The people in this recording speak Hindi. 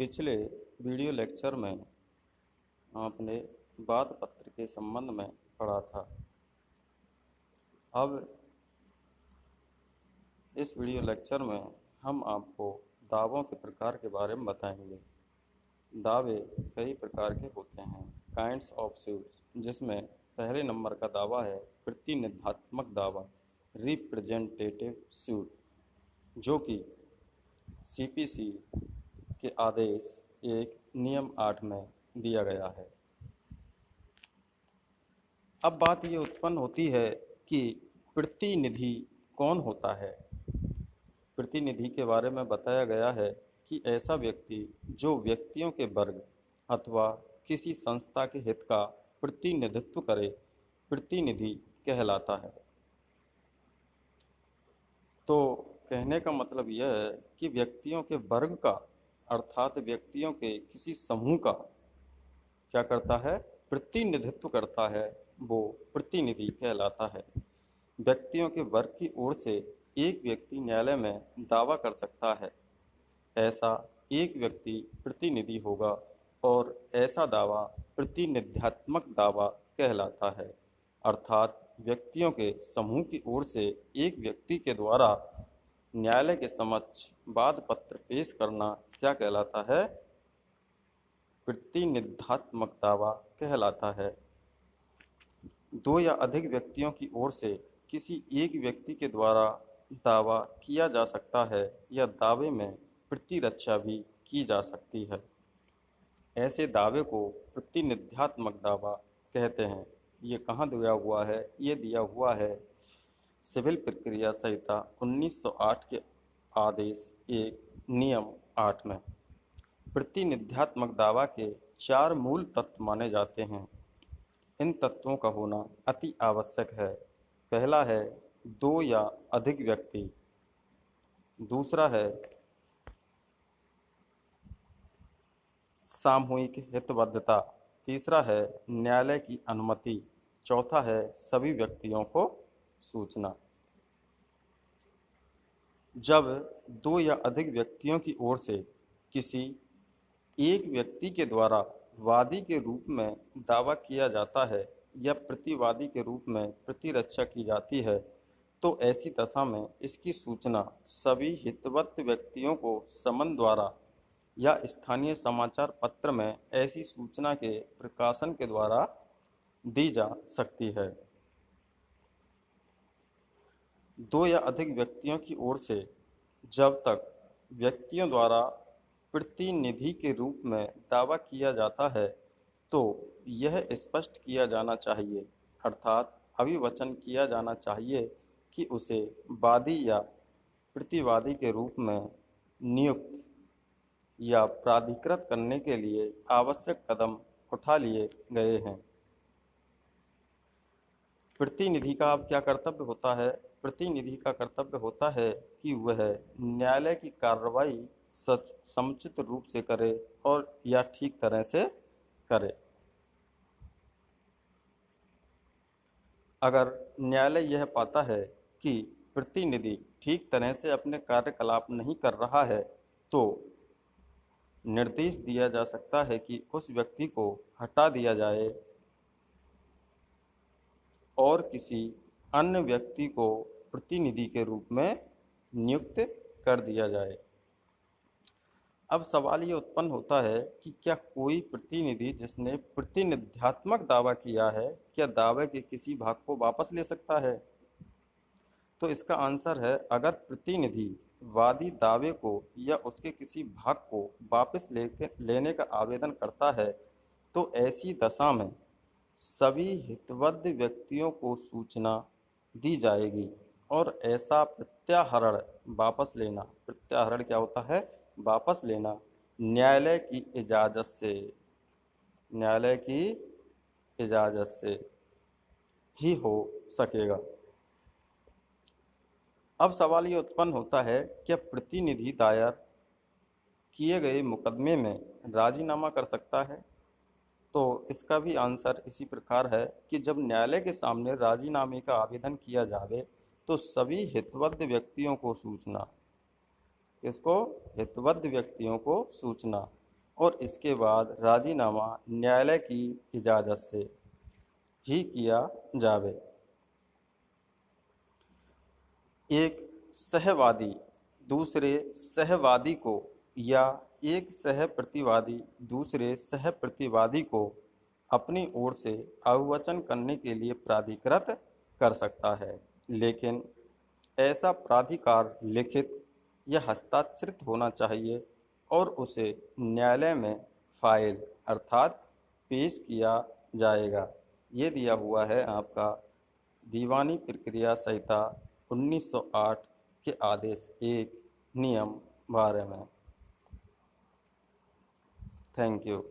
पिछले वीडियो लेक्चर में आपने वाद पत्र के संबंध में पढ़ा था। अब इस वीडियो लेक्चर में हम आपको दावों के प्रकार के बारे में बताएंगे। दावे कई प्रकार के होते हैं, काइंड्स ऑफ सूट्स, जिसमें पहले नंबर का दावा है प्रतिनिधात्मक दावा, रिप्रेजेंटेटिव सूट, जो कि सीपीसी के आदेश 1 नियम 8 में दिया गया है। अब बात ये उत्पन्न होती है कि प्रतिनिधि कौन होता है। प्रतिनिधि के बारे में बताया गया है कि ऐसा व्यक्ति जो व्यक्तियों के वर्ग अथवा किसी संस्था के हित का प्रतिनिधित्व करे, प्रतिनिधि कहलाता है। तो कहने का मतलब यह है कि व्यक्तियों के वर्ग का, अर्थात व्यक्तियों के किसी समूह का क्या करता है, प्रतिनिधित्व करता है, वो प्रतिनिधि कहलाता है। व्यक्तियों के वर्ग की ओर से एक व्यक्ति न्यायालय में दावा कर सकता है, ऐसा एक व्यक्ति प्रतिनिधि होगा और ऐसा दावा प्रतिनिध्यात्मक दावा कहलाता है। अर्थात व्यक्तियों के समूह की ओर से एक व्यक्ति के द्वारा न्यायालय के समक्ष वाद पत्र पेश करना क्या कहलाता है, प्रतिनिधात्मक दावा कहलाता है। दो या अधिक व्यक्तियों की ओर से किसी एक व्यक्ति के द्वारा दावा किया जा सकता है या दावे में प्रतिरक्षा भी की जा सकती है। ऐसे दावे को प्रतिनिध्यात्मक दावा कहते हैं। ये कहाँ दिया हुआ है? ये दिया हुआ है सिविल प्रक्रिया संहिता 1908 के आदेश 1 नियम 8 में। प्रतिनिध्यात्मक दावा के 4 मूल तत्व माने जाते हैं। इन तत्वों का होना अति आवश्यक है। पहला है 2 या अधिक व्यक्ति, दूसरा है सामूहिक हितबद्धता, तीसरा है न्यायालय की अनुमति, चौथा है सभी व्यक्तियों को सूचना। जब 2 या अधिक व्यक्तियों की ओर से किसी एक व्यक्ति के द्वारा वादी के रूप में दावा किया जाता है या प्रतिवादी के रूप में प्रतिरक्षा की जाती है, तो ऐसी दशा में इसकी सूचना सभी हितवत व्यक्तियों को समन द्वारा या स्थानीय समाचार पत्र में ऐसी सूचना के प्रकाशन के द्वारा दी जा सकती है। 2 या अधिक व्यक्तियों की ओर से जब तक व्यक्तियों द्वारा प्रतिनिधि के रूप में दावा किया जाता है, तो यह स्पष्ट किया जाना चाहिए, अर्थात अभिवचन किया जाना चाहिए कि उसे वादी या प्रतिवादी के रूप में नियुक्त या प्राधिकृत करने के लिए आवश्यक कदम उठा लिए गए हैं। प्रतिनिधि का अब क्या कर्तव्य होता है? प्रतिनिधि का कर्तव्य होता है कि वह न्यायालय की कार्रवाई समुचित रूप से करे और या ठीक तरह से करे। अगर न्यायालय यह पाता है कि प्रतिनिधि ठीक तरह से अपने कार्यकलाप नहीं कर रहा है, तो निर्देश दिया जा सकता है कि उस व्यक्ति को हटा दिया जाए और किसी अन्य व्यक्ति को प्रतिनिधि के रूप में नियुक्त कर दिया जाए। अब सवाल ये उत्पन्न होता है कि क्या कोई प्रतिनिधि जिसने प्रतिनिध्यात्मक दावा किया है, क्या दावे के किसी भाग को वापस ले सकता है? तो इसका आंसर है, अगर प्रतिनिधि वादी दावे को या उसके किसी भाग को वापस लेने का आवेदन करता है, तो ऐसी दशा में सभी हितबद्ध व्यक्तियों को सूचना दी जाएगी और ऐसा प्रत्याहरण, वापस लेना, प्रत्याहरण क्या होता है? वापस लेना, न्यायालय की इजाज़त से, न्यायालय की इजाज़त से ही हो सकेगा। अब सवाल ये उत्पन्न होता है, क्या प्रतिनिधि दायर किए गए मुकदमे में राजीनामा कर सकता है? तो इसका भी आंसर इसी प्रकार है कि जब न्यायालय के सामने राजीनामे का आवेदन किया जावे, तो सभी हितबद्ध व्यक्तियों को सूचना, इसको हितबद्ध व्यक्तियों को सूचना, और इसके बाद राजीनामा न्यायालय की इजाज़त से ही किया जावे। एक सहवादी दूसरे सहवादी को या एक सहप्रतिवादी दूसरे सहप्रतिवादी को अपनी ओर से अभिवचन करने के लिए प्राधिकृत कर सकता है, लेकिन ऐसा प्राधिकार लिखित या हस्ताक्षरित होना चाहिए और उसे न्यायालय में फाइल अर्थात पेश किया जाएगा। ये दिया हुआ है आपका दीवानी प्रक्रिया संहिता 1908 के आदेश 1 नियम 12 में। Thank you.